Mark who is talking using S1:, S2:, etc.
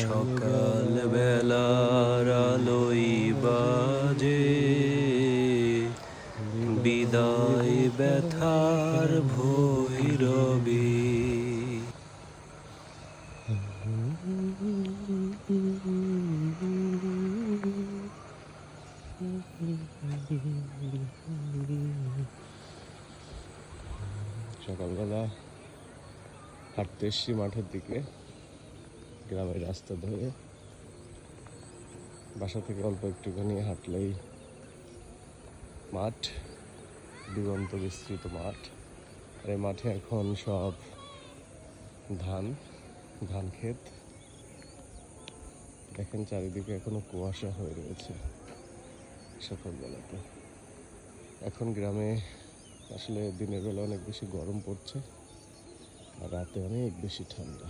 S1: সকাল বেলার আলোই বাজে বিদায় ব্যথার ভৈরবী। সকালবেলা হাঁটতে এসছি মাঠের দিকে, গ্রামের রাস্তা ধরে। বাসা থেকে অল্প একটুখানি হাঁটলেই মাঠ, দিগন্ত বিস্তৃত মাঠ। আর এই মাঠে এখন সব ধান ক্ষেত। দেখেন চারিদিকে এখনো কুয়াশা হয়ে রয়েছে সকালবেলাতে। এখন গ্রামে আসলে দিনের বেলা অনেক বেশি গরম পড়ছে আর রাতে অনেক বেশি ঠান্ডা।